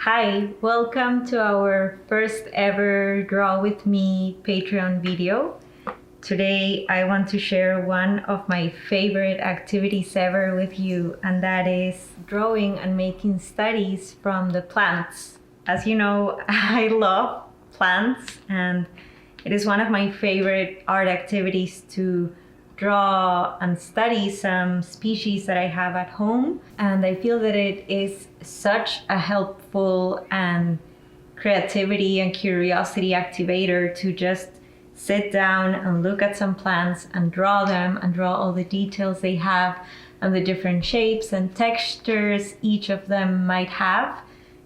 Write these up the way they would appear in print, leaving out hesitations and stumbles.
Hi, welcome to our first ever Draw With Me Patreon video. Today I want to share one of my favorite activities ever with you, and that is drawing and making studies from the plants. As you know, I love plants, and it is one of my favorite art activities to draw and study some species that I have at home. And I feel that it is such a helpful and creativity and curiosity activator to just sit down and look at some plants and draw them and draw all the details they have and the different shapes and textures each of them might have.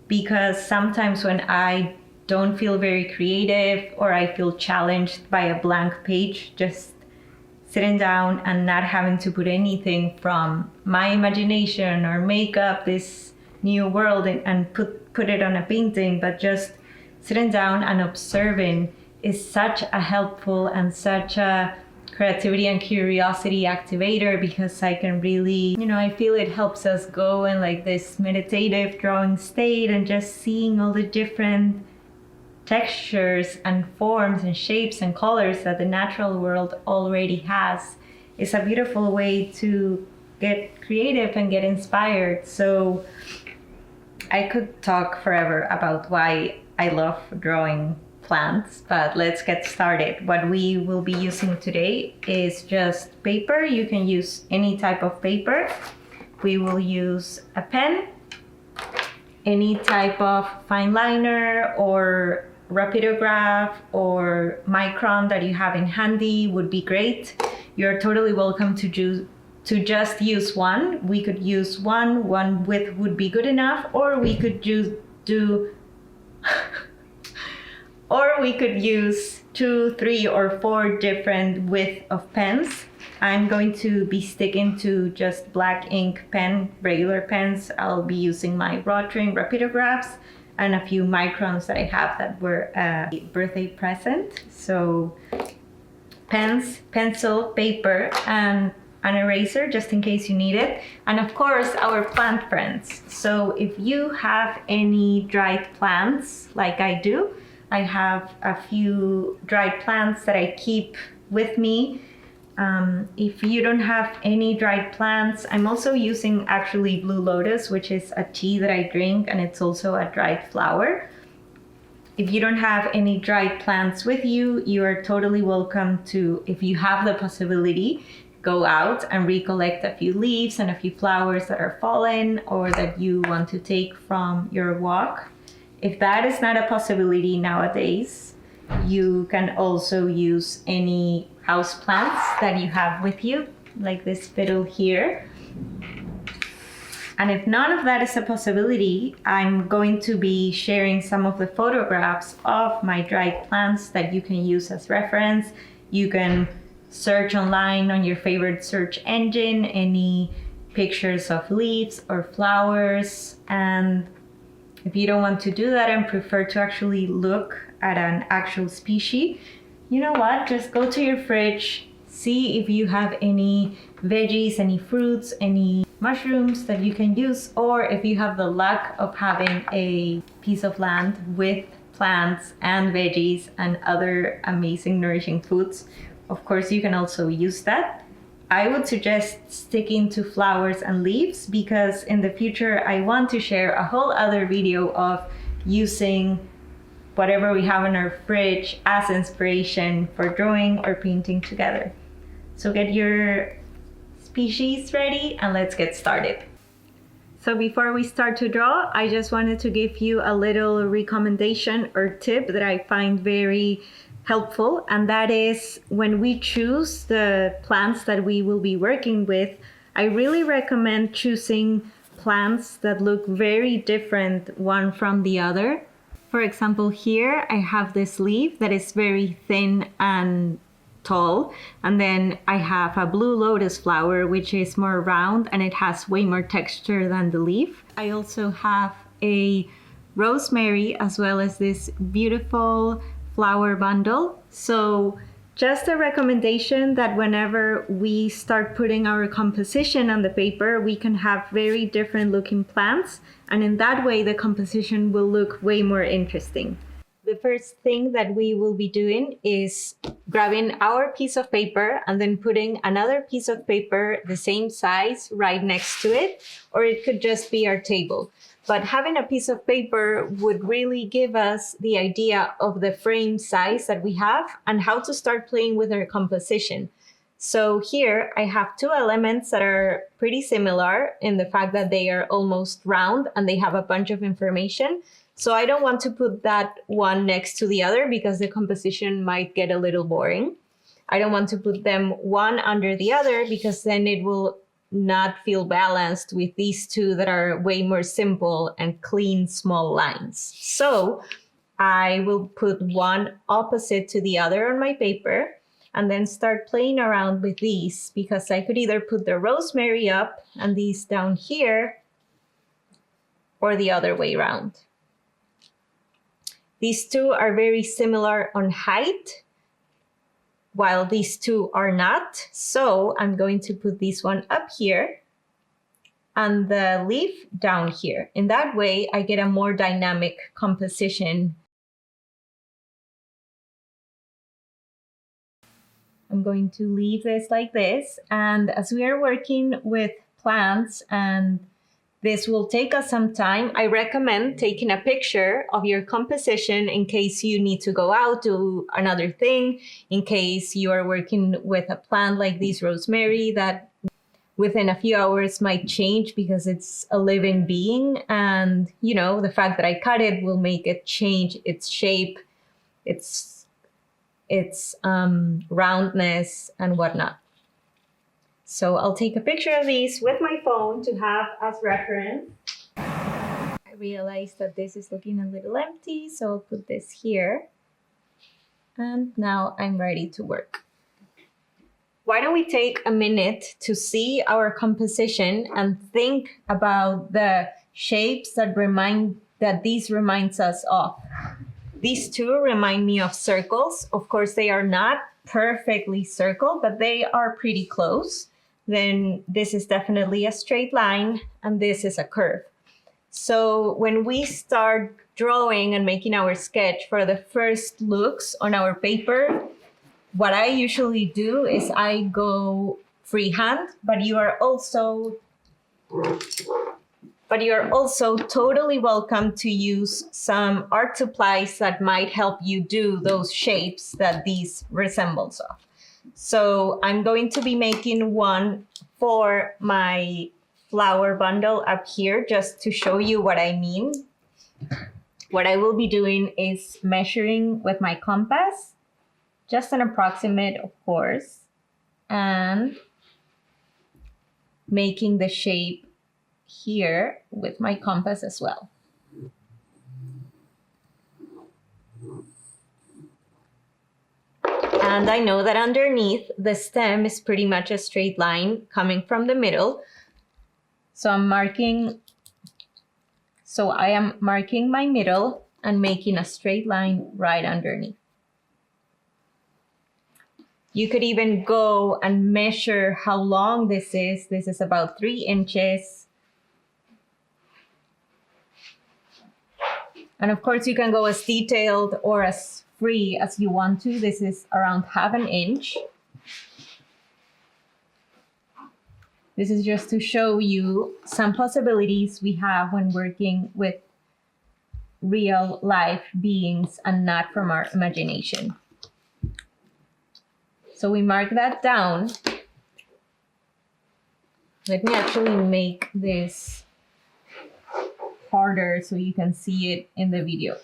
Because sometimes when I don't feel very creative or I feel challenged by a blank page, just sitting down and not having to put anything from my imagination or make up this new world and put it on a painting, but just sitting down and observing is such a helpful and such a creativity and curiosity activator, because I can really, I feel it helps us go in like this meditative drawing state and just seeing all the different textures and forms and shapes and colors that the natural world already has. Is a beautiful way to get creative and get inspired. So I could talk forever about why I love drawing plants, but let's get started. What we will be using today is just paper. You can use any type of paper. We will use a pen, any type of fine liner or rapidograph or micron that you have in handy would be great. You're totally welcome to just use one. We could use one width would be good enough, or we could or we could use 2, 3, or 4 different width of pens. I'm going to be sticking to just black ink pen, regular pens. I'll be using my Rotring rapidographs and a few microns that I have that were a birthday present. So pens, pencil, paper, and an eraser just in case you need it. And of course, our plant friends. So if you have any dried plants like I do, I have a few dried plants that I keep with me. If you don't have any dried plants, I'm also using actually Blue Lotus, which is a tea that I drink, and it's also a dried flower. If you don't have any dried plants with you, you are totally welcome to, if you have the possibility, go out and recollect a few leaves and a few flowers that are fallen or that you want to take from your walk. If that is not a possibility nowadays, you can also use any house plants that you have with you, like this fiddle here. And if none of that is a possibility, I'm going to be sharing some of the photographs of my dried plants that you can use as reference. You can search online on your favorite search engine, any pictures of leaves or flowers. And if you don't want to do that and prefer to actually look at an actual species, you know what? Just go to your fridge, see if you have any veggies, any fruits, any mushrooms that you can use, or if you have the luck of having a piece of land with plants and veggies and other amazing nourishing foods. Of course, you can also use that. I would suggest sticking to flowers and leaves, because in the future I want to share a whole other video of using whatever we have in our fridge as inspiration for drawing or painting together. So get your species ready and let's get started. So before we start to draw, I just wanted to give you a little recommendation or tip that I find very helpful, and that is when we choose the plants that we will be working with, I really recommend choosing plants that look very different one from the other. For example, here I have this leaf that is very thin and tall, and then I have a Blue Lotus flower which is more round and it has way more texture than the leaf. I also have a rosemary as well as this beautiful flower bundle. So Just a recommendation that whenever we start putting our composition on the paper, we can have very different looking plants, and in that way the composition will look way more interesting. The first thing that we will be doing is grabbing our piece of paper and then putting another piece of paper the same size right next to it, or it could just be our table. But having a piece of paper would really give us the idea of the frame size that we have and how to start playing with our composition. So here I have two elements that are pretty similar in the fact that they are almost round and they have a bunch of information. So I don't want to put that one next to the other because the composition might get a little boring. I don't want to put them one under the other because then it will not feel balanced with these two that are way more simple and clean small lines. So I will put one opposite to the other on my paper and then start playing around with these, because I could either put the rosemary up and these down here or the other way around. These two are very similar on height, while these two are not. So I'm going to put this one up here and the leaf down here. In that way, I get a more dynamic composition. I'm going to leave this like this. And as we are working with plants and this will take us some time, I recommend taking a picture of your composition in case you need to go out, do another thing, in case you are working with a plant like this rosemary that within a few hours might change because it's a living being. And, you know, the fact that I cut it will make it change its shape, its roundness and whatnot. So I'll take a picture of these with my phone to have as reference. I realized that this is looking a little empty, so I'll put this here. And now I'm ready to work. Why don't we take a minute to see our composition and think about the shapes that these reminds us of. These two remind me of circles. Of course, they are not perfectly circle, but they are pretty close. Then this is definitely a straight line and this is a curve. So when we start drawing and making our sketch for the first looks on our paper, what I usually do is I go freehand, but you are also totally welcome to use some art supplies that might help you do those shapes that these resembles of. So I'm going to be making one for my flower bundle up here just to show you what I mean. What I will be doing is measuring with my compass, just an approximate, of course, and making the shape here with my compass as well. And I know that underneath the stem is pretty much a straight line coming from the middle. So I am marking my middle and making a straight line right underneath. You could even go and measure how long this is. This is about 3 inches. And of course you can go as detailed or as free as you want to. This is around 1/2 inch. This is just to show you some possibilities we have when working with real life beings and not from our imagination. So we mark that down. Let me actually make this harder so you can see it in the video.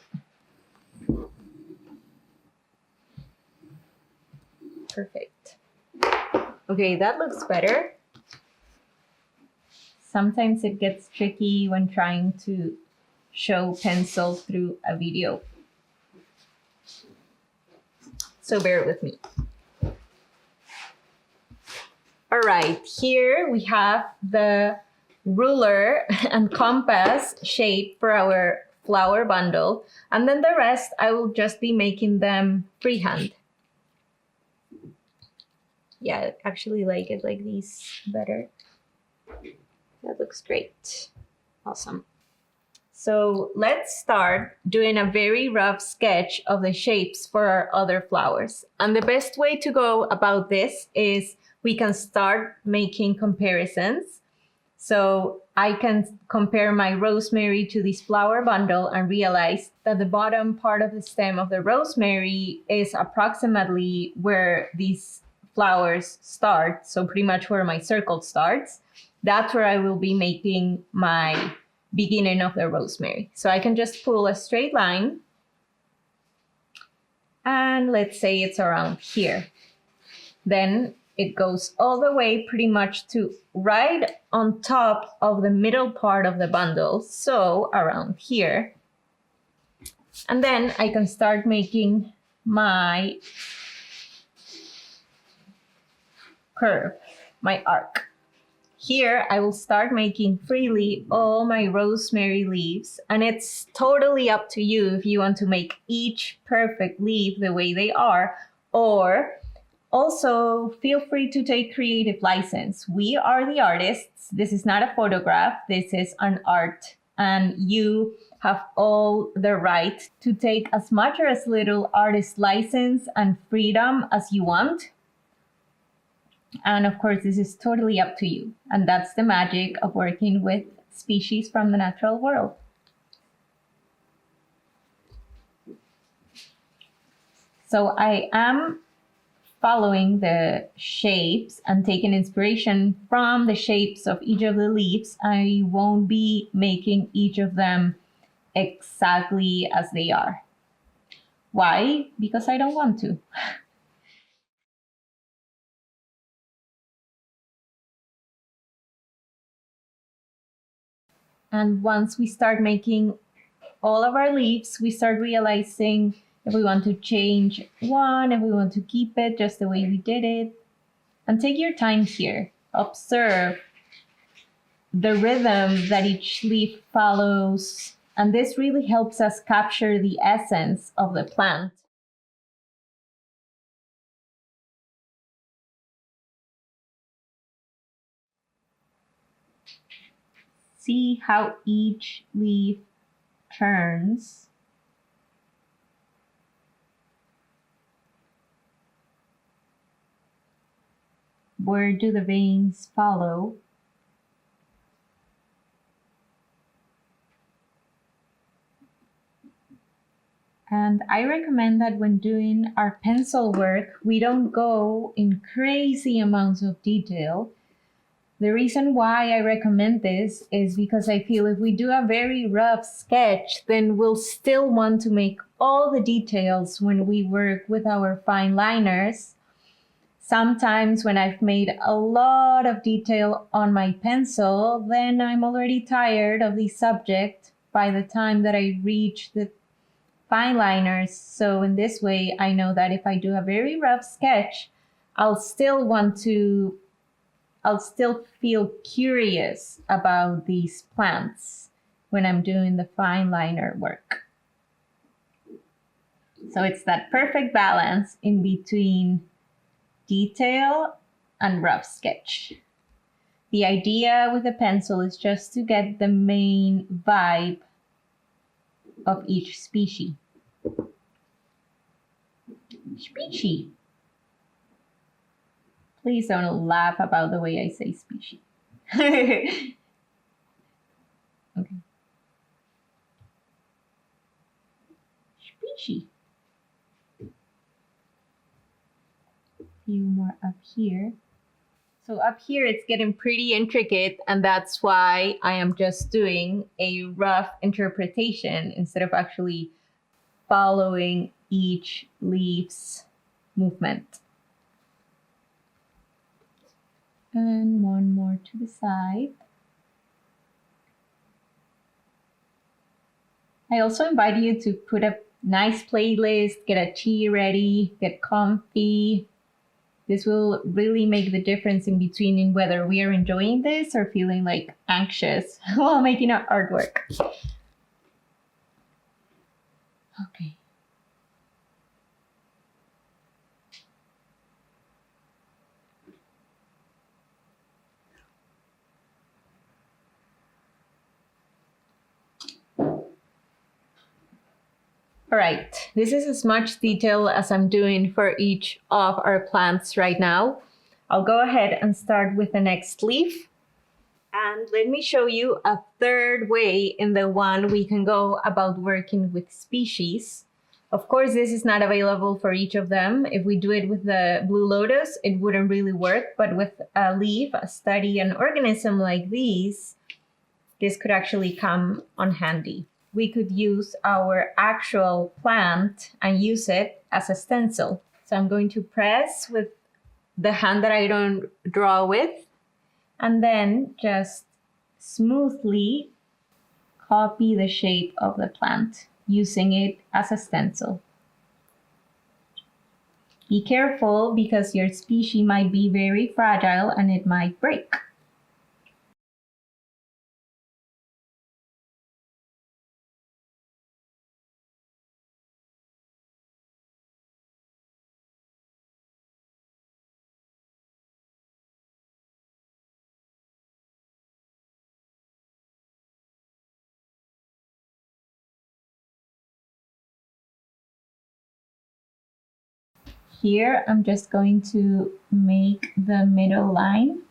Perfect. Okay, that looks better. Sometimes it gets tricky when trying to show pencil through a video. So bear with me. All right, here we have the ruler and compass shape for our flower bundle. And then the rest, I will just be making them freehand. Yeah, I actually like it like these better. That looks great. Awesome. So let's start doing a very rough sketch of the shapes for our other flowers. And the best way to go about this is we can start making comparisons. So I can compare my rosemary to this flower bundle and realize that the bottom part of the stem of the rosemary is approximately where these flowers start. So pretty much where my circle starts. That's where I will be making my beginning of the rosemary. So I can just pull a straight line. And let's say it's around here. Then it goes all the way pretty much to right on top of the middle part of the bundle, so around here. And then I can start making my curve, my arc. Here I will start making freely all my rosemary leaves, and it's totally up to you if you want to make each perfect leaf the way they are, or also, feel free to take creative license. We are the artists. This is not a photograph. This is an art. And you have all the right to take as much or as little artist license and freedom as you want. And of course, this is totally up to you. And that's the magic of working with species from the natural world. So I am following the shapes and taking inspiration from the shapes of each of the leaves. I won't be making each of them exactly as they are. Why? Because I don't want to. And once we start making all of our leaves, we start realizing if we want to change one, if we want to keep it just the way we did it. And take your time here. Observe the rhythm that each leaf follows. And this really helps us capture the essence of the plant. See how each leaf turns. Where do the veins follow? And I recommend that when doing our pencil work, we don't go in crazy amounts of detail. The reason why I recommend this is because I feel if we do a very rough sketch, then we'll still want to make all the details when we work with our fine liners. Sometimes when I've made a lot of detail on my pencil, then I'm already tired of the subject by the time that I reach the fine liners. So in this way, I know that if I do a very rough sketch, I'll still feel curious about these plants when I'm doing the fine liner work. So it's that perfect balance in between detail and rough sketch. The idea with the pencil is just to get the main vibe of each species. Please don't laugh about the way I say species. Okay. Species. A few more up here. So up here it's getting pretty intricate, and that's why I am just doing a rough interpretation instead of actually following each leaf's movement. And one more to the side. I also invite you to put a nice playlist, get a tea ready, get comfy. This will really make the difference in between whether we are enjoying this or feeling like anxious while making our artwork. Okay. All right, this is as much detail as I'm doing for each of our plants right now. I'll go ahead and start with the next leaf. And let me show you a third way in the one we can go about working with species. Of course, this is not available for each of them. If we do it with the blue lotus, it wouldn't really work. But with a leaf, a study, an organism like these, this could actually come on handy. We could use our actual plant and use it as a stencil. So I'm going to press with the hand that I don't draw with, and then just smoothly copy the shape of the plant using it as a stencil. Be careful because your species might be very fragile and it might break. Here, I'm just going to make the middle line.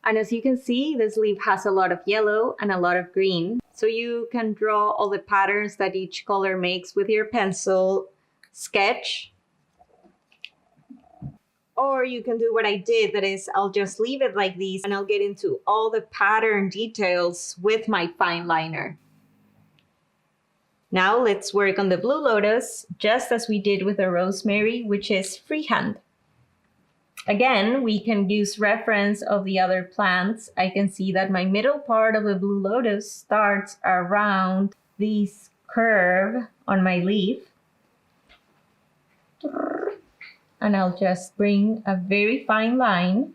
And as you can see, this leaf has a lot of yellow and a lot of green. So you can draw all the patterns that each color makes with your pencil sketch. Or you can do what I did, that is, I'll just leave it like this and I'll get into all the pattern details with my fine liner. Now let's work on the blue lotus, just as we did with the rosemary, which is freehand. Again, we can use reference of the other plants. I can see that my middle part of the blue lotus starts around this curve on my leaf. And I'll just bring a very fine line.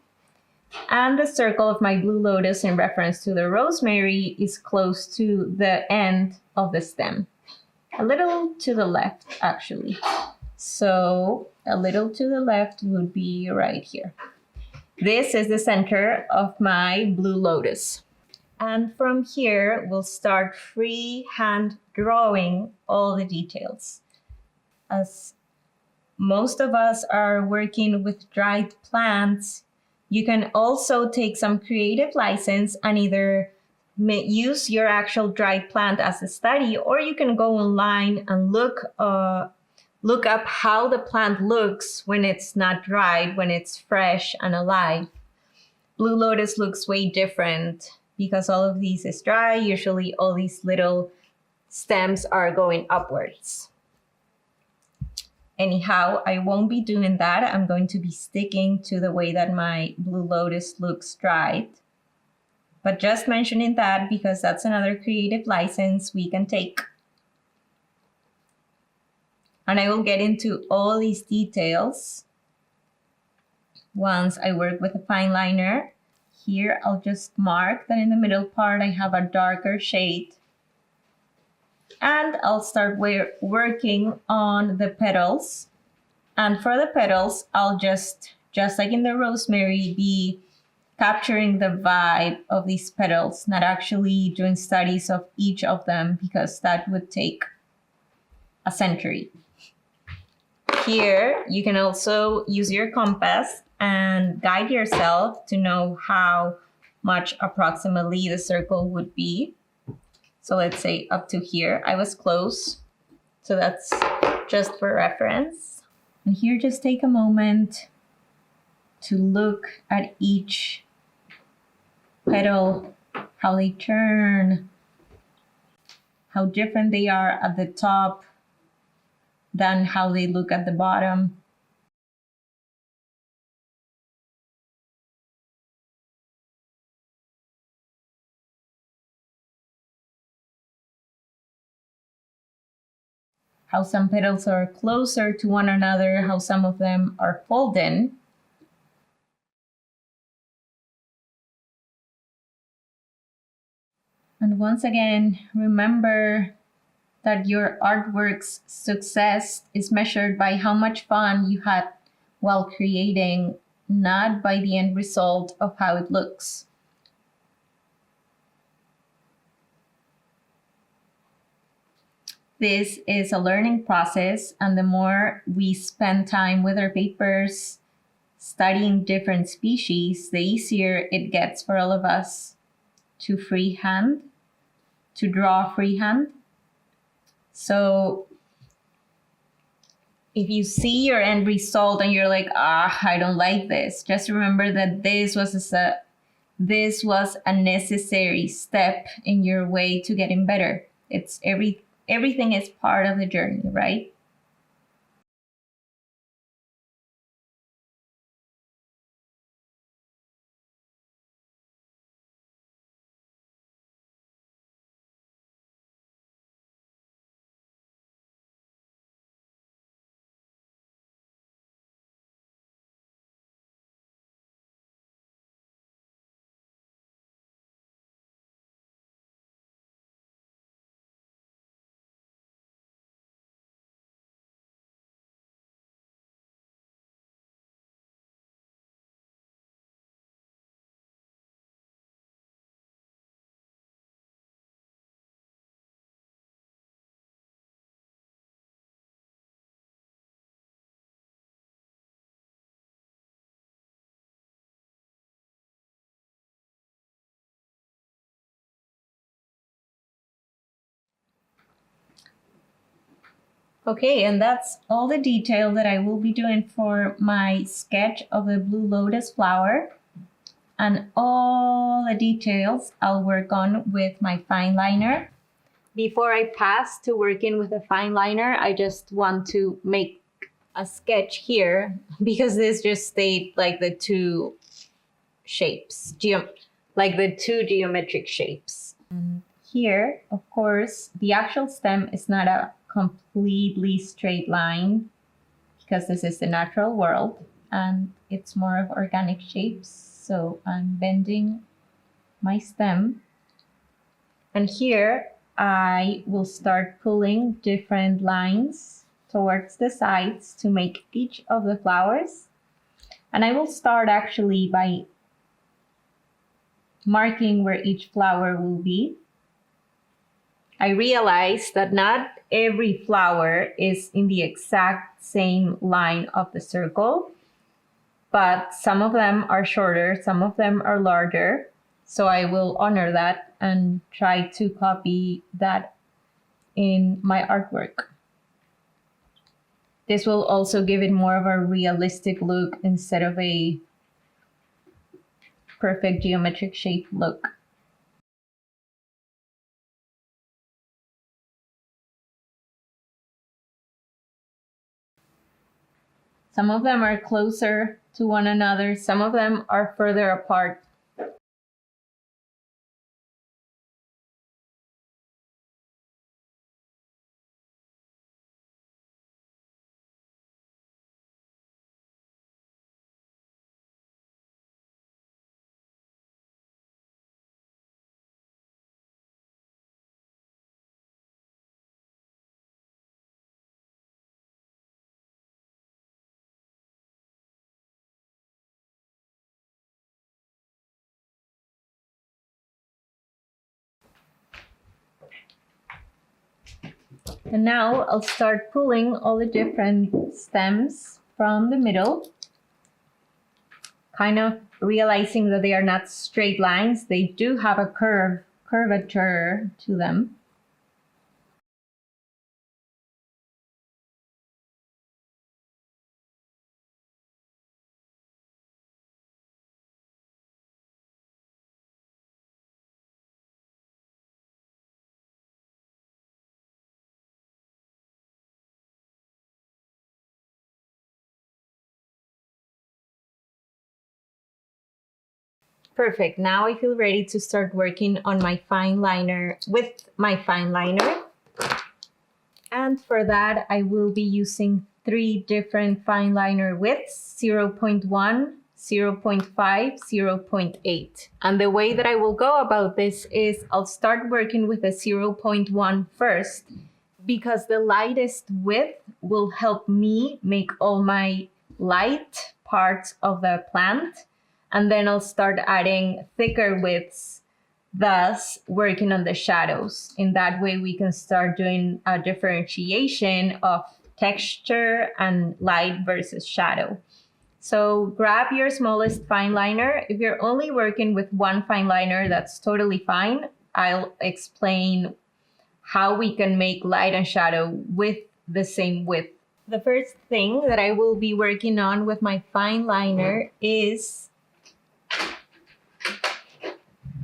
And the circle of my blue lotus in reference to the rosemary is close to the end of the stem. A little to the left, actually. So a little to the left would be right here. This is the center of my blue lotus. And from here, we'll start freehand drawing all the details. As most of us are working with dried plants, you can also take some creative license and either use your actual dried plant as a study, or you can go online and look up how the plant looks when it's not dried, when it's fresh and alive. Blue lotus looks way different because all of these is dry. Usually all these little stems are going upwards. Anyhow, I won't be doing that. I'm going to be sticking to the way that my blue lotus looks dried. But just mentioning that because that's another creative license we can take. And I will get into all these details once I work with a fine liner. Here, I'll just mark that in the middle part I have a darker shade. And I'll start working on the petals. And for the petals, I'll just like in the rosemary, be capturing the vibe of these petals, not actually doing studies of each of them because that would take a century. Here, you can also use your compass and guide yourself to know how much approximately the circle would be. So let's say up to here. I was close, so that's just for reference. And here, just take a moment to look at each petal, how they turn, how different they are at the top than how they look at the bottom. How some petals are closer to one another, how some of them are folded. And once again, remember that your artwork's success is measured by how much fun you had while creating, not by the end result of how it looks. This is a learning process, and the more we spend time with our papers studying different species, the easier it gets for all of us to draw freehand. So if you see your end result and you're like, I don't like this, just remember that this was a necessary step in your way to getting better. It's everything is part of the journey, right? Okay, and that's all the detail that I will be doing for my sketch of the Blue Lotus flower. And all the details I'll work on with my fine liner. Before I pass to working with a fine liner, I just want to make a sketch here because this just stayed like the two shapes, like the two geometric shapes. And here, of course, the actual stem is not a completely straight line because this is the natural world and it's more of organic shapes. So I'm bending my stem. And here I will start pulling different lines towards the sides to make each of the flowers. And I will start actually by marking where each flower will be. I realized that not every flower is in the exact same line of the circle, but some of them are shorter, some of them are larger. So I will honor that and try to copy that in my artwork. This will also give it more of a realistic look instead of a perfect geometric shape look. Some of them are closer to one another, some of them are further apart. And now I'll start pulling all the different stems from the middle, kind of realizing that they are not straight lines. They do have a curvature to them. Perfect. Now I feel ready to start working on my fine liner with my fine liner. And for that, I will be using 3 different fine liner widths, 0.1, 0.5, 0.8. And the way that I will go about this is I'll start working with a 0.1 first because the lightest width will help me make all my light parts of the plant. And then I'll start adding thicker widths thus working on the shadows. In that way, we can start doing a differentiation of texture and light versus shadow. So grab your smallest fine liner. If you're only working with one fine liner, that's totally fine. I'll explain how we can make light and shadow with the same width. The first thing that I will be working on with my fine liner is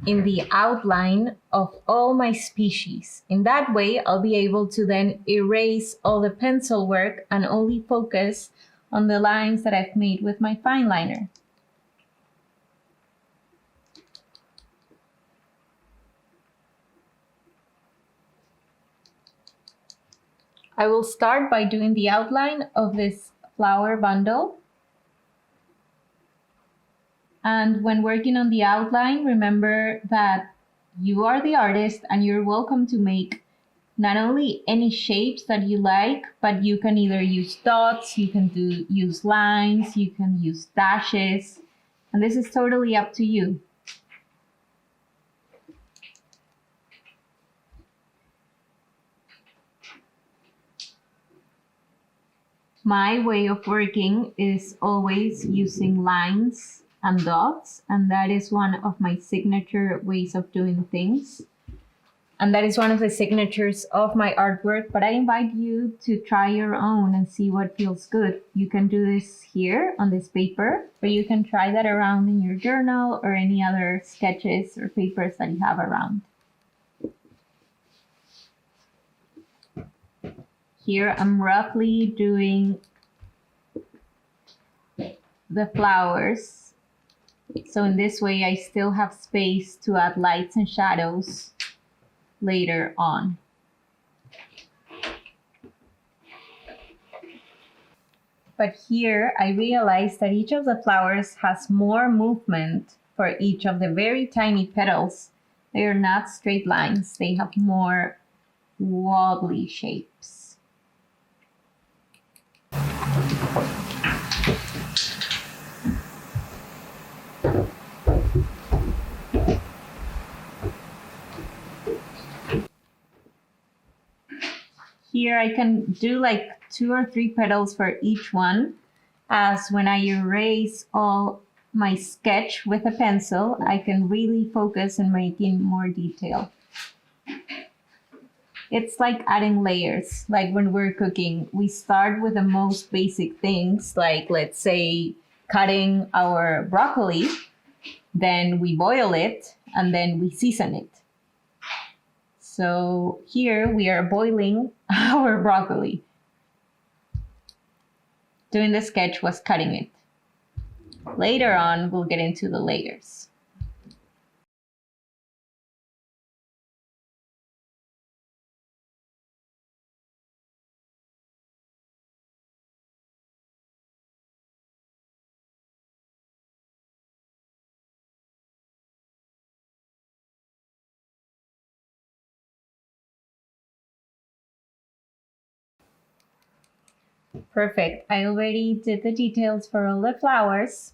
in the outline of all my species. In that way, I'll be able to then erase all the pencil work and only focus on the lines that I've made with my fine liner. I will start by doing the outline of this flower bundle. And when working on the outline, remember that you are the artist and you're welcome to make not only any shapes that you like, but you can either use dots, you can use lines, you can use dashes, and this is totally up to you. My way of working is always using lines and dots, and that is one of my signature ways of doing things. And that is one of the signatures of my artwork, but I invite you to try your own and see what feels good. You can do this here on this paper, or you can try that around in your journal or any other sketches or papers that you have around. Here I'm roughly doing the flowers. So in this way, I still have space to add lights and shadows later on. But here I realized that each of the flowers has more movement for each of the very tiny petals. They are not straight lines, they have more wobbly shapes. Here I can do like 2 or 3 petals for each one, as when I erase all my sketch with a pencil, I can really focus on making more detail. It's like adding layers. Like when we're cooking, we start with the most basic things, like let's say cutting our broccoli, then we boil it, and then we season it. So here we are boiling our broccoli. Doing the sketch was cutting it. Later on, we'll get into the layers. Perfect. I already did the details for all the flowers.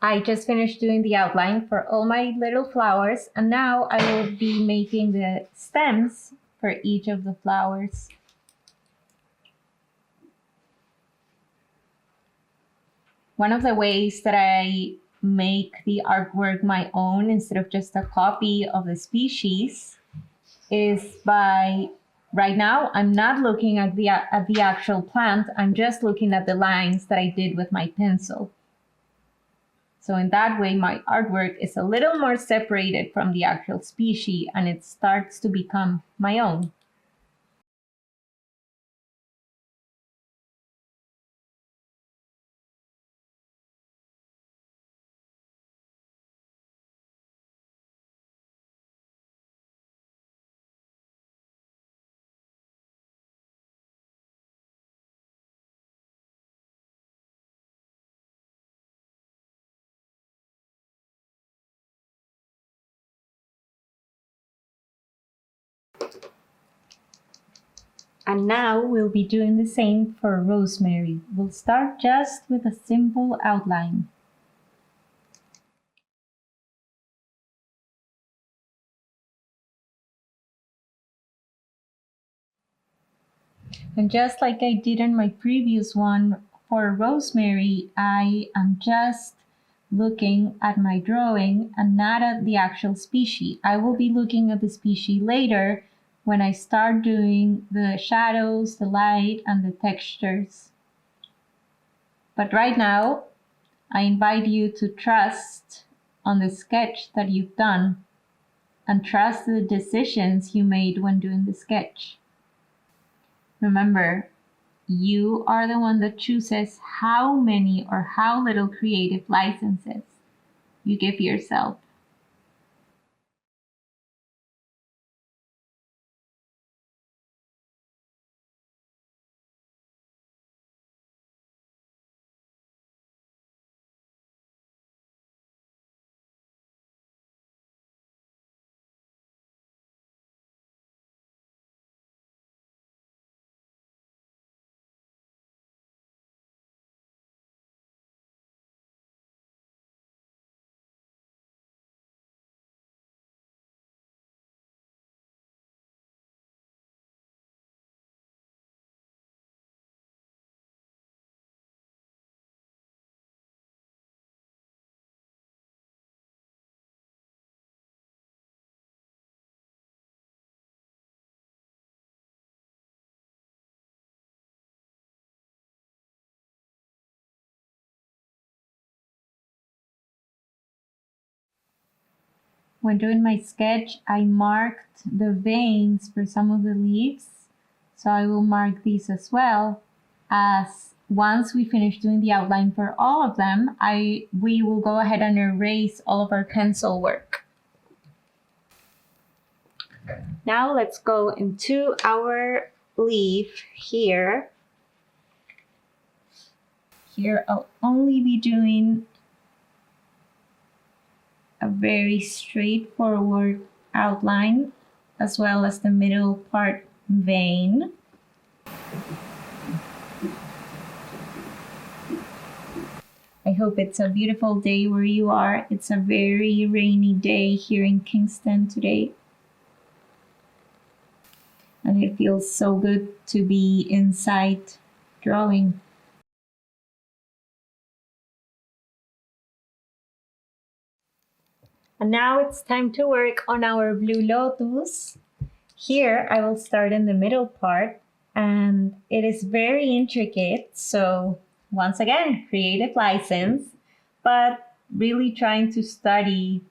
I just finished doing the outline for all my little flowers, and now I will be making the stems for each of the flowers. One of the ways that I make the artwork my own instead of just a copy of the species is by, right now, I'm not looking at the actual plant, I'm just looking at the lines that I did with my pencil. So in that way, my artwork is a little more separated from the actual species and it starts to become my own. And now we'll be doing the same for rosemary. We'll start just with a simple outline. And just like I did in my previous one for rosemary, I am just looking at my drawing and not at the actual species. I will be looking at the species later when I start doing the shadows, the light, and the textures. But right now, I invite you to trust on the sketch that you've done and trust the decisions you made when doing the sketch. Remember, you are the one that chooses how many or how little creative licenses you give yourself. When doing my sketch, I marked the veins for some of the leaves. So I will mark these as well, as once we finish doing the outline for all of them, we will go ahead and erase all of our pencil work. Now let's go into our leaf here. Here I'll only be doing a very straightforward outline, as well as the middle part vein. I hope it's a beautiful day where you are. It's a very rainy day here in Kingston today. And it feels so good to be inside drawing. And now it's time to work on our Blue Lotus. Here I will start in the middle part, and it is very intricate. So once again, creative license, but really trying to study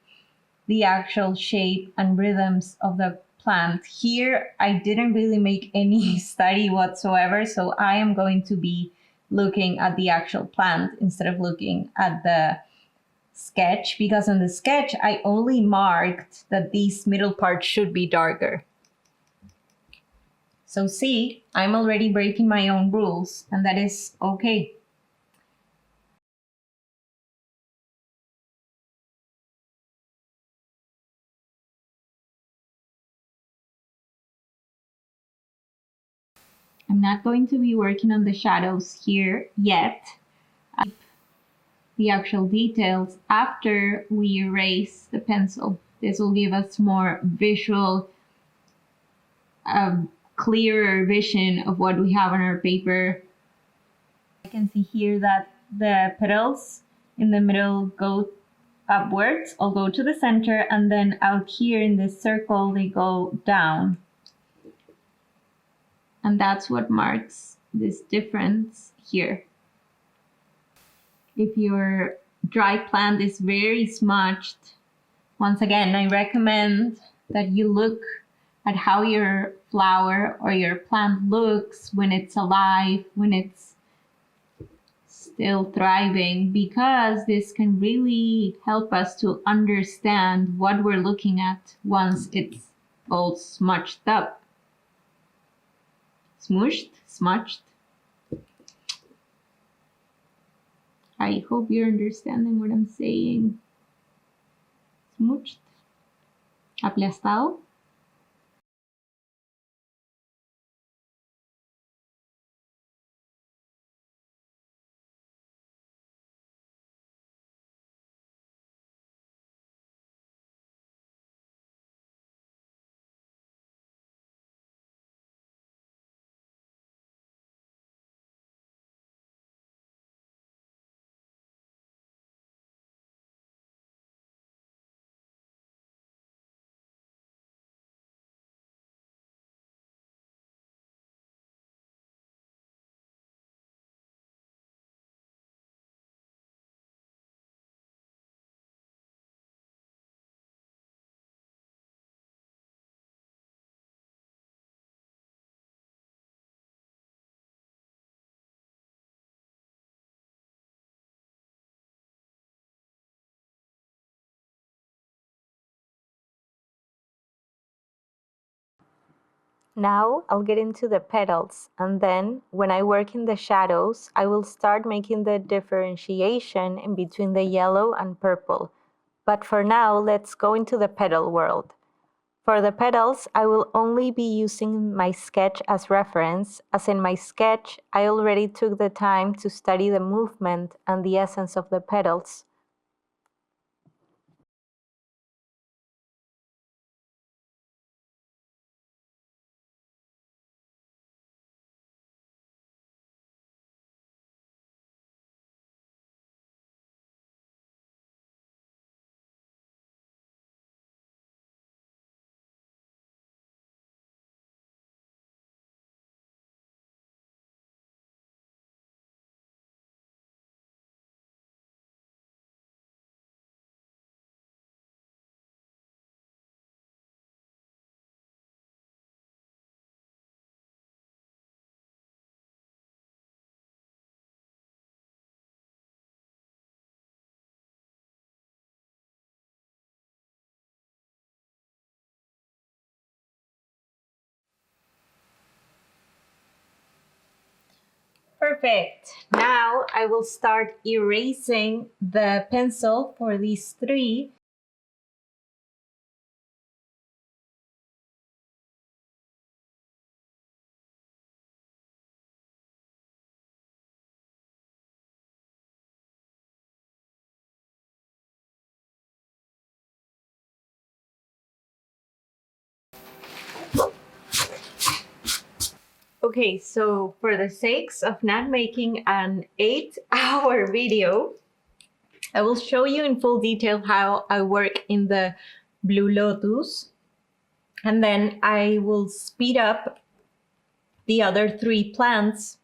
the actual shape and rhythms of the plant. Here, I didn't really make any study whatsoever, so I am going to be looking at the actual plant instead of looking at the sketch, because on the sketch, I only marked that these middle parts should be darker. So see, I'm already breaking my own rules, and that is okay. I'm not going to be working on the shadows here yet. The actual details after we erase the pencil. This will give us more visual, clearer vision of what we have on our paper. I can see here that the petals in the middle go upwards, I'll go to the center, and then out here in this circle, they go down. And that's what marks this difference here. If your dry plant is very smudged, once again, I recommend that you look at how your flower or your plant looks when it's alive, when it's still thriving, because this can really help us to understand what we're looking at once it's all smudged up. Smudged. I hope you're understanding what I'm saying. Smudged. Aplastado. Now I'll get into the petals, and then when I work in the shadows, I will start making the differentiation in between the yellow and purple. But for now, let's go into the petal world. For the petals, I will only be using my sketch as reference, as in my sketch, I already took the time to study the movement and the essence of the petals. Perfect. Now I will start erasing the pencil for these three. Okay, so for the sakes of not making an 8-hour video, I will show you in full detail how I work in the Blue Lotus, and then I will speed up the other three plants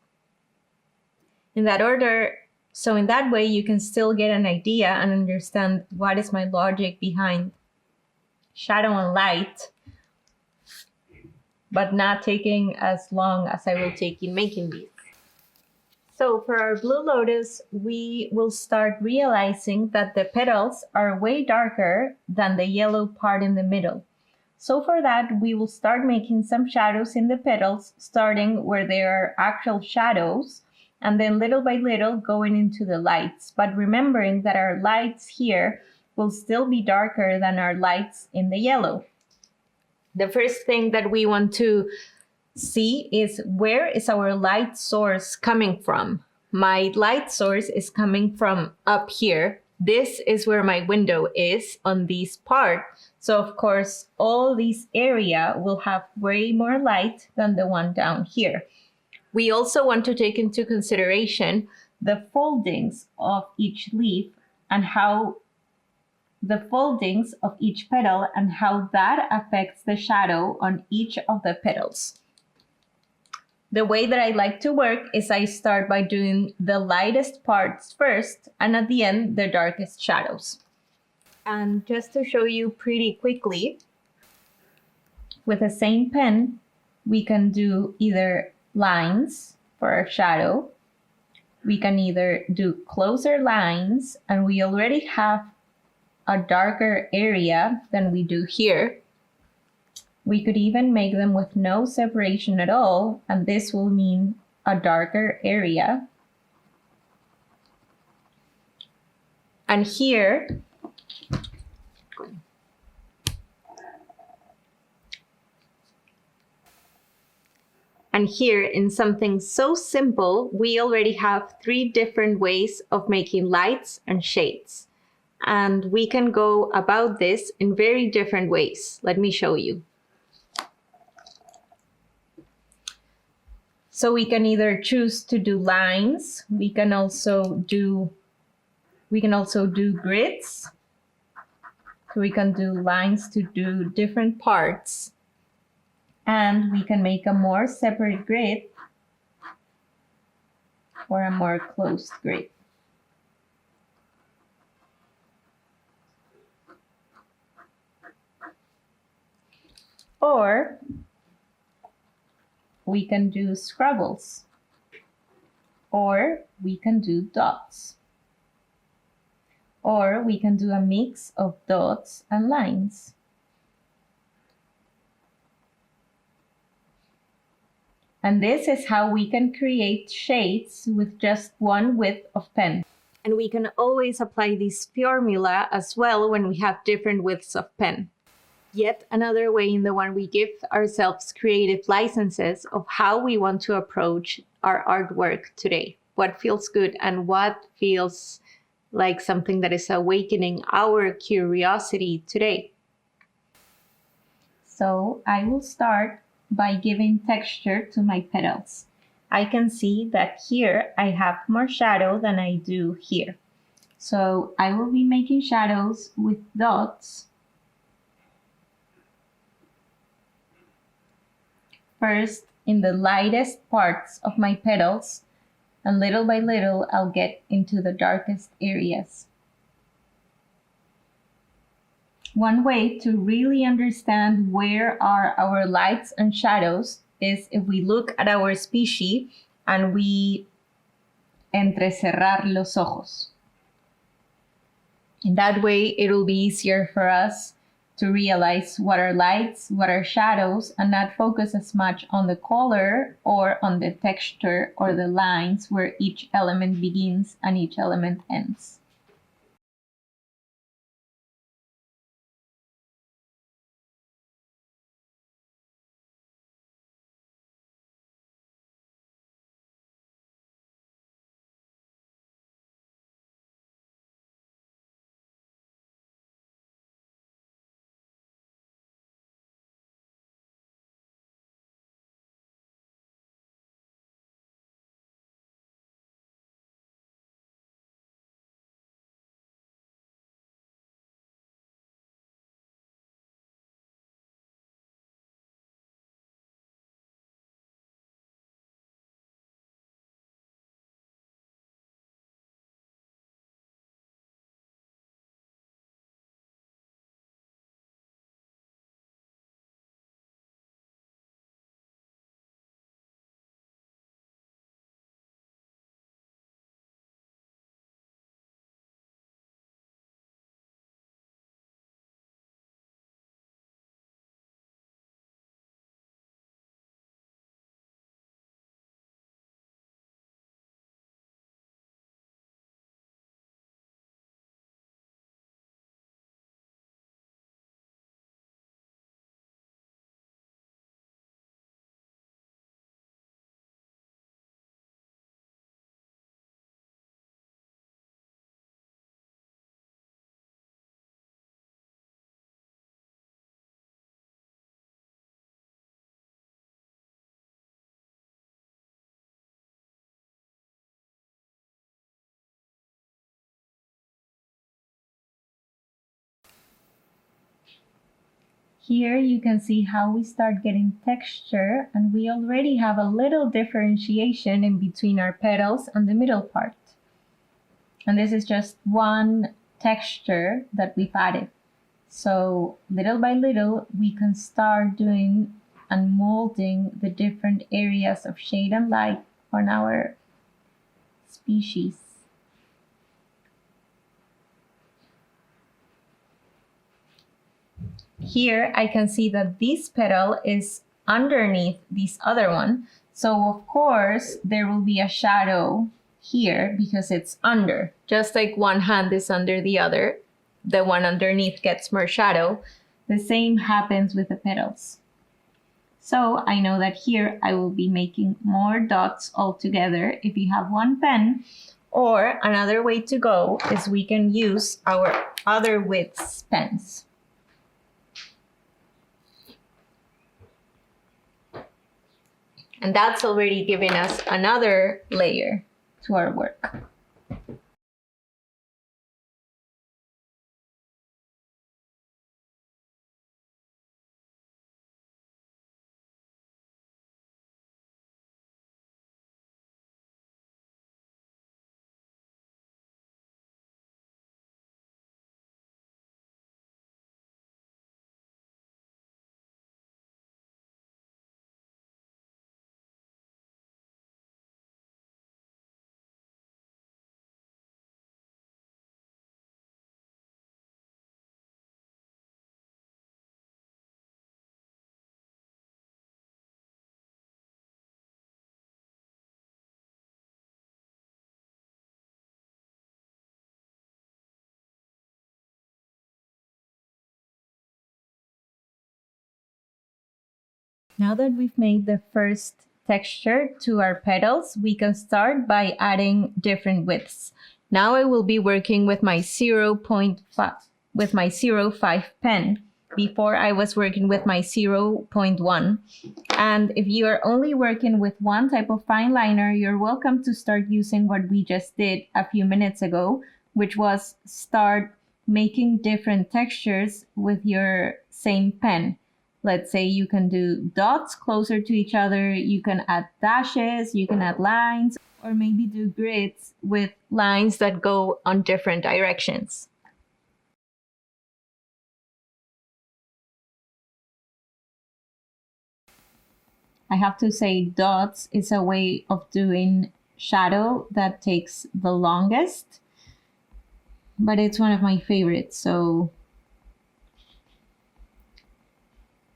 in that order. So in that way, you can still get an idea and understand what is my logic behind shadow and light, but not taking as long as I will take in making these. So for our Blue Lotus, we will start realizing that the petals are way darker than the yellow part in the middle. So for that, we will start making some shadows in the petals, starting where there are actual shadows, and then little by little going into the lights. But remembering that our lights here will still be darker than our lights in the yellow. The first thing that we want to see is, where is our light source coming from? My light source is coming from up here. This is where my window is on this part. So of course, all this area will have way more light than the one down here. We also want to take into consideration the foldings of each leaf and how the foldings of each petal and how that affects the shadow on each of the petals. The way that I like to work is I start by doing the lightest parts first, and at the end, the darkest shadows. And just to show you pretty quickly, with the same pen, we can do either lines for our shadow. We can either do closer lines, and we already have a darker area than we do here. We could even make them with no separation at all, and this will mean a darker area. And here, in something so simple, we already have 3 different ways of making lights and shades. And we can go about this in very different ways. Let me show you. So we can either choose to do lines. We can also do grids. So we can do lines to do different parts. And we can make a more separate grid or a more closed grid. Or we can do scribbles, or we can do dots, or we can do a mix of dots and lines. And this is how we can create shades with just one width of pen. And we can always apply this formula as well when we have different widths of pen. Yet another way in the one we give ourselves creative licenses of how we want to approach our artwork today. What feels good and what feels like something that is awakening our curiosity today. So I will start by giving texture to my petals. I can see that here I have more shadow than I do here. So I will be making shadows with dots. First, in the lightest parts of my petals, and little by little I'll get into the darkest areas. One way to really understand where are our lights and shadows is if we look at our species and we entrecerrar los ojos. In that way, it'll be easier for us to realize what are lights, what are shadows, and not focus as much on the color or on the texture or the lines where each element begins and each element ends. Here you can see how we start getting texture, and we already have a little differentiation in between our petals and the middle part. And this is just one texture that we've added. So little by little, we can start doing and molding the different areas of shade and light on our species. Here I can see that this petal is underneath this other one. So of course there will be a shadow here because it's under. Just like one hand is under the other, the one underneath gets more shadow. The same happens with the petals. So I know that here I will be making more dots all together if you have one pen. Or another way to go is we can use our other widths pens. And that's already giving us another layer to our work. Now that we've made the first texture to our petals, we can start by adding different widths. Now I will be working with my 0.5 pen. Before I was working with my 0.1. And if you are only working with one type of fine liner, you're welcome to start using what we just did a few minutes ago, which was start making different textures with your same pen. Let's say you can do dots closer to each other, you can add dashes, you can add lines, or maybe do grids with lines that go on different directions. I have to say dots is a way of doing shadow that takes the longest, but it's one of my favorites, so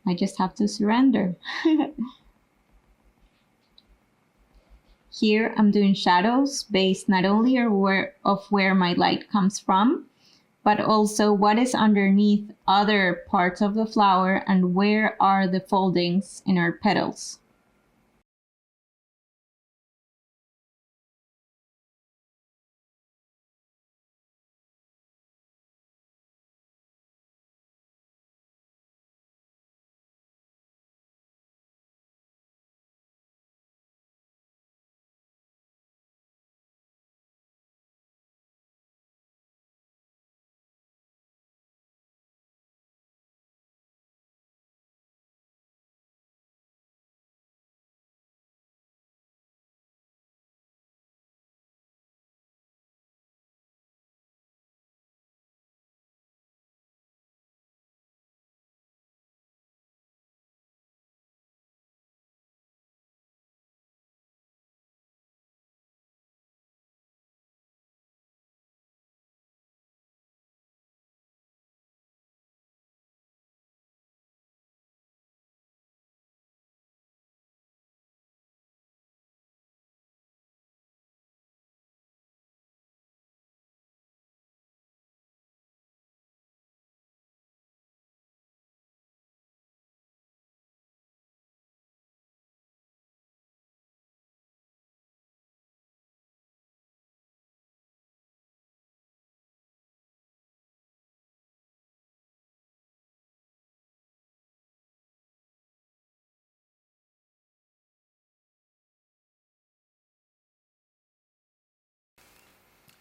I just have to surrender. Here I'm doing shadows based not only of where my light comes from, but also what is underneath other parts of the flower and where are the foldings in our petals.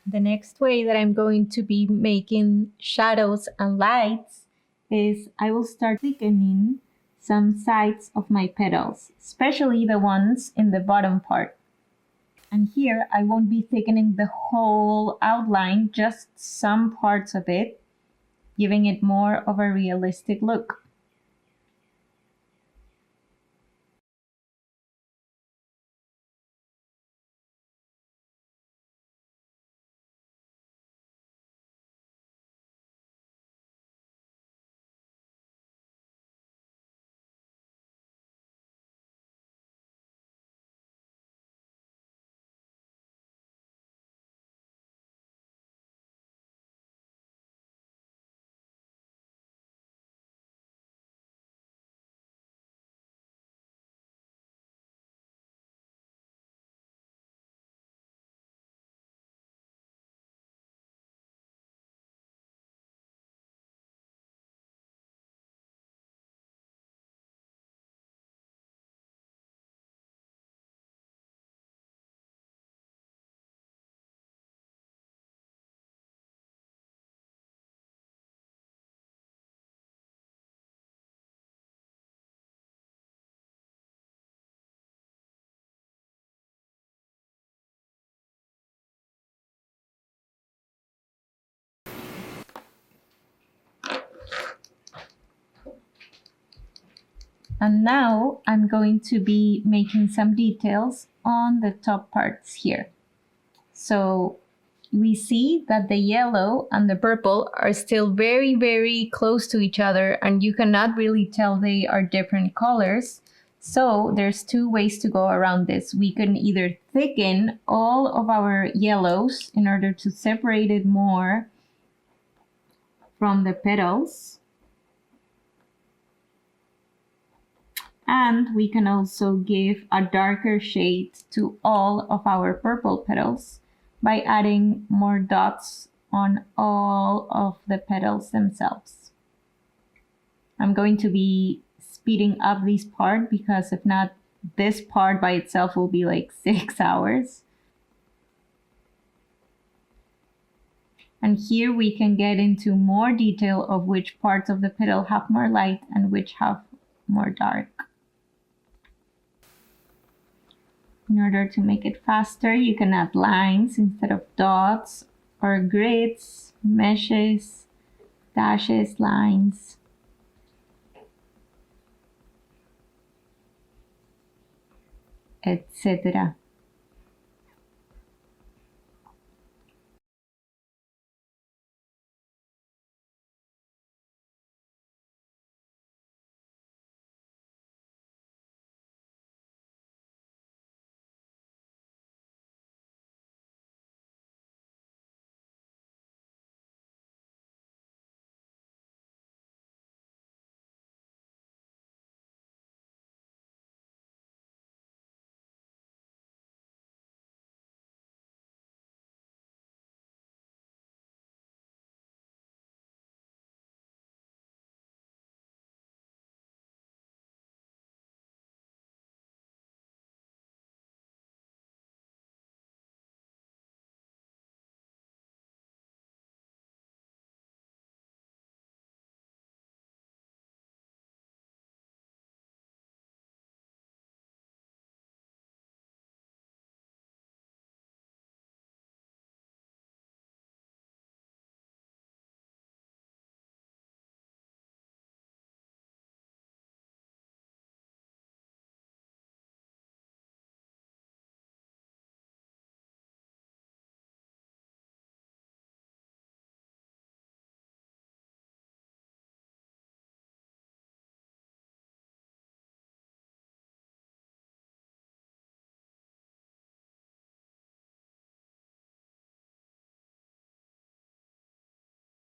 The next way that I'm going to be making shadows and lights is I will start thickening some sides of my petals, especially the ones in the bottom part. And here I won't be thickening the whole outline, just some parts of it, giving it more of a realistic look. And now I'm going to be making some details on the top parts here. So we see that the yellow and the purple are still very, very close to each other, and you cannot really tell they are different colors. So there's two ways to go around this. We can either thicken all of our yellows in order to separate it more from the petals. And we can also give a darker shade to all of our purple petals by adding more dots on all of the petals themselves. I'm going to be speeding up this part because if not, this part by itself will be like 6 hours. And here we can get into more detail of which parts of the petal have more light and which have more dark. In order to make it faster, you can add lines instead of dots, or grids, meshes, dashes, lines. Etc.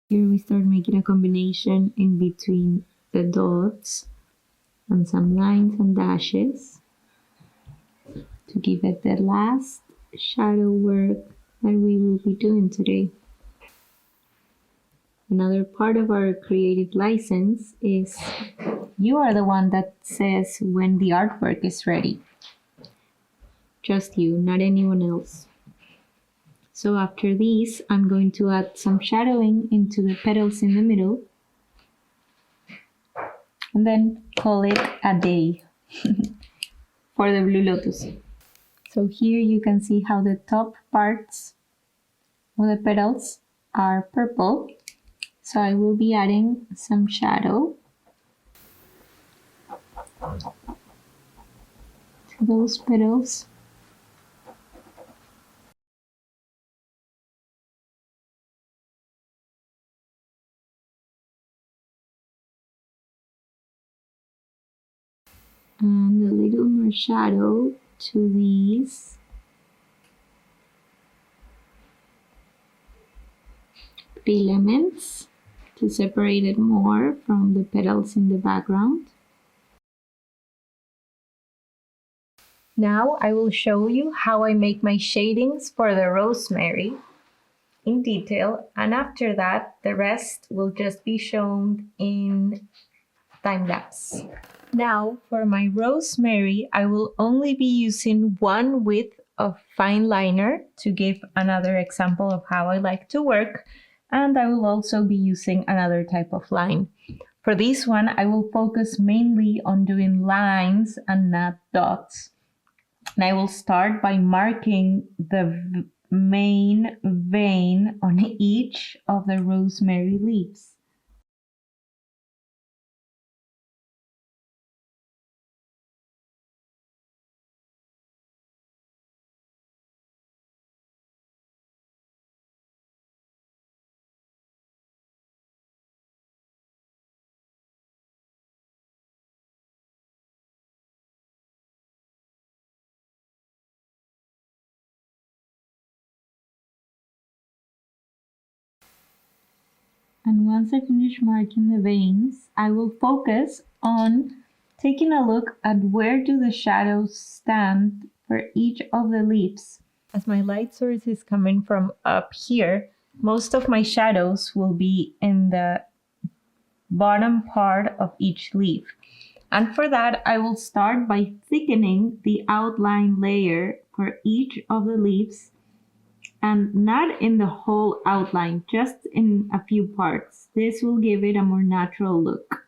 Here we start making a combination in between the dots and some lines and dashes to give it the last shadow work that we will be doing today. Another part of our creative license is you are the one that says when the artwork is ready. Just you, not anyone else. So after this, I'm going to add some shadowing into the petals in the middle and then call it a day for the Blue Lotus. So here you can see how the top parts of the petals are purple. So I will be adding some shadow to those petals. And a little more shadow to these filaments to separate it more from the petals in the background. Now I will show you how I make my shadings for the rosemary in detail, and after that the rest will just be shown in time-lapse. Now for my rosemary, I will only be using one width of fine liner to give another example of how I like to work, and I will also be using another type of line. For this one, I will focus mainly on doing lines and not dots. And I will start by marking the main vein on each of the rosemary leaves. And once I finish marking the veins, I will focus on taking a look at where do the shadows stand for each of the leaves. As my light source is coming from up here, most of my shadows will be in the bottom part of each leaf. And for that, I will start by thickening the outline layer for each of the leaves, and not in the whole outline, just in a few parts. This will give it a more natural look.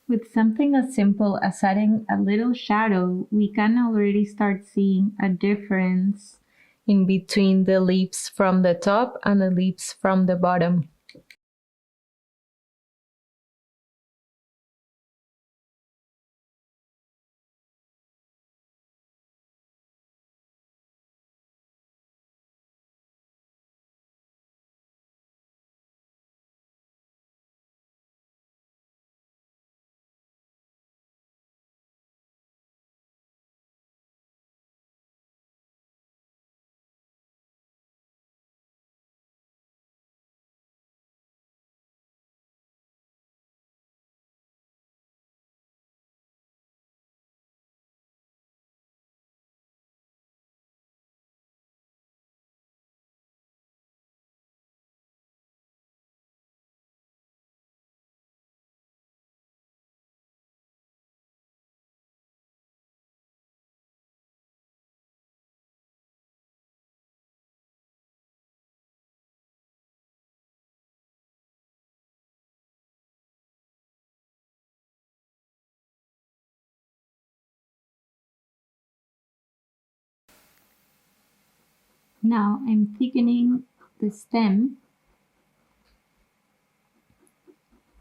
With something as simple as adding a little shadow, we can already start seeing a difference in between the leaves from the top and the leaves from the bottom. Now I'm thickening the stem.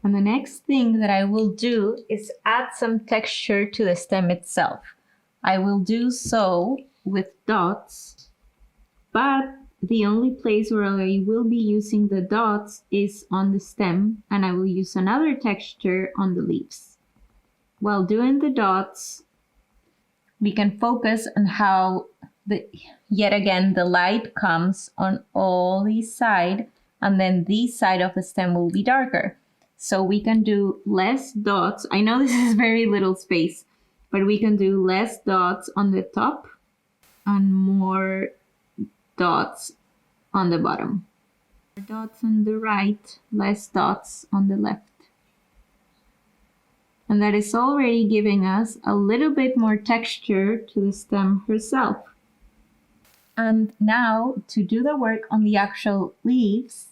And the next thing that I will do is add some texture to the stem itself. I will do so with dots, but the only place where I will be using the dots is on the stem, and I will use another texture on the leaves. While doing the dots, we can focus on how yet again the light comes on all these sides, and then this side of the stem will be darker. So we can do less dots. I know this is very little space, but we can do less dots on the top and more dots on the bottom. Dots on the right, less dots on the left. And that is already giving us a little bit more texture to the stem herself. And now to do the work on the actual leaves,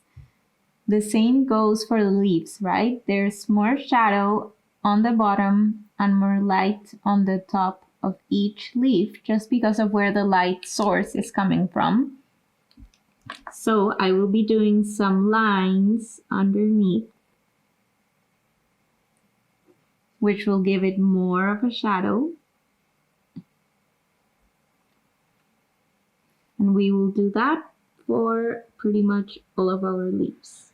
the same goes for the leaves, right? There's more shadow on the bottom and more light on the top of each leaf, just because of where the light source is coming from. So I will be doing some lines underneath, which will give it more of a shadow. And we will do that for pretty much all of our leaves.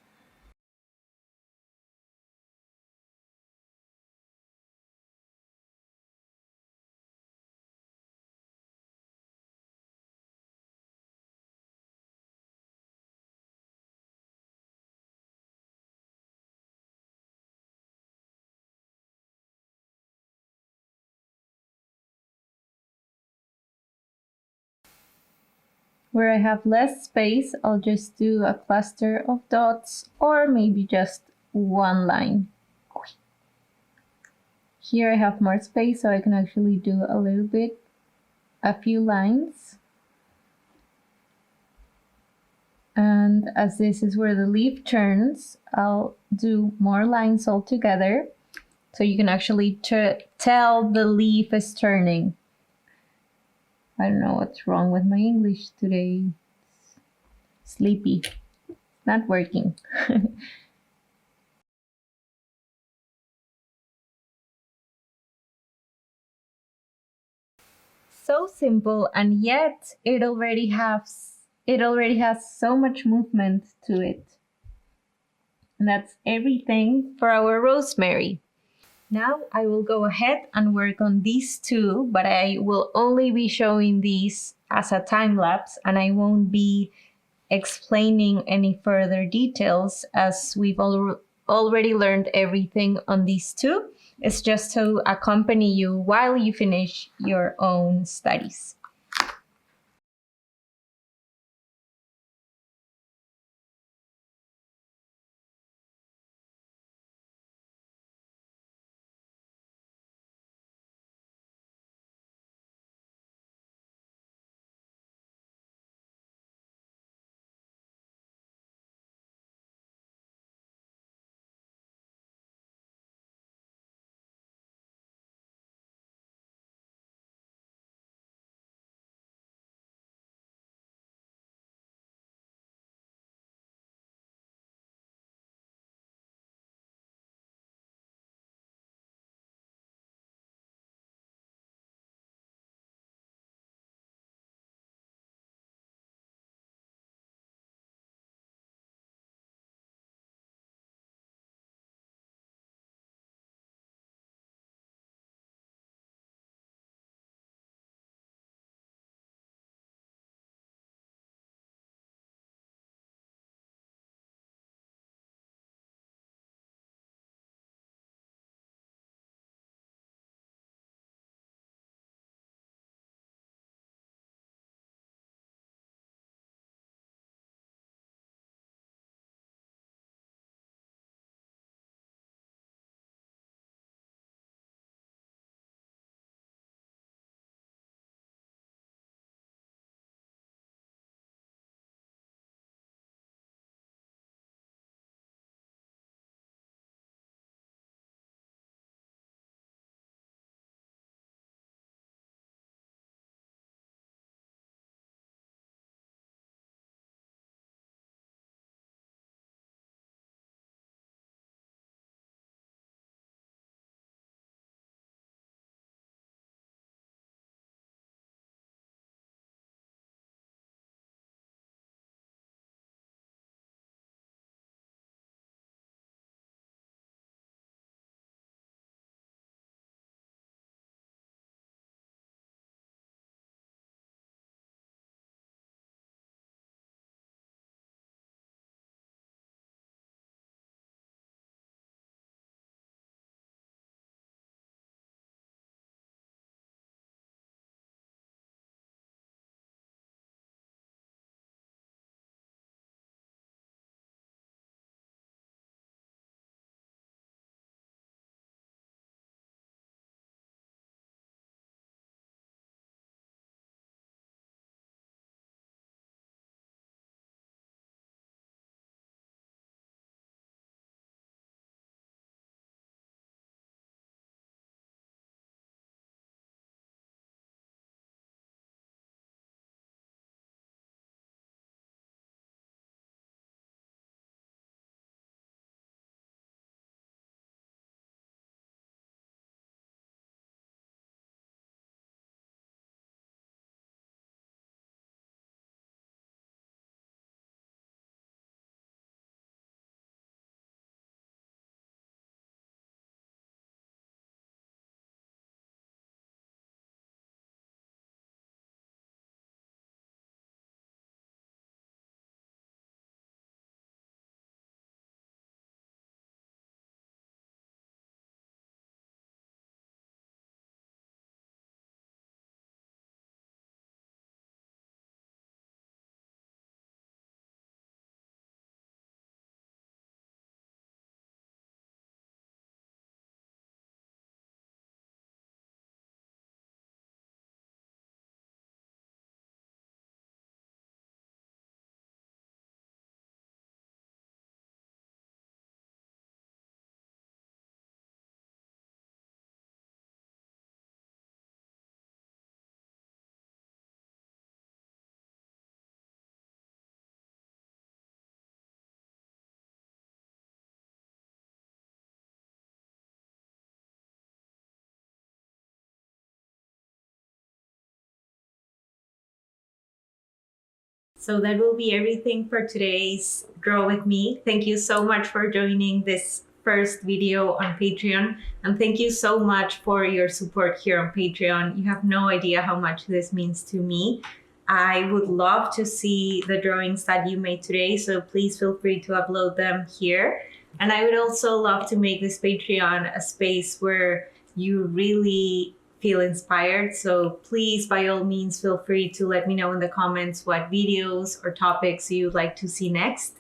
Where I have less space, I'll just do a cluster of dots or maybe just one line. Here I have more space, so I can actually do a few lines. And as this is where the leaf turns, I'll do more lines all together so you can actually tell the leaf is turning. I don't know what's wrong with my English today. Sleepy. Not working. So simple, and yet it already has so much movement to it. And that's everything for our rosemary. Now I will go ahead and work on these two, but I will only be showing these as a time lapse, and I won't be explaining any further details as we've already learned everything on these two. It's just to accompany you while you finish your own studies. So that will be everything for today's Draw With Me. Thank you so much for joining this first video on Patreon. And thank you so much for your support here on Patreon. You have no idea how much this means to me. I would love to see the drawings that you made today, so please feel free to upload them here. And I would also love to make this Patreon a space where you really feel inspired. So please, by all means, feel free to let me know in the comments what videos or topics you'd like to see next.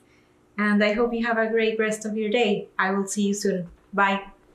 And I hope you have a great rest of your day. I will see you soon. Bye.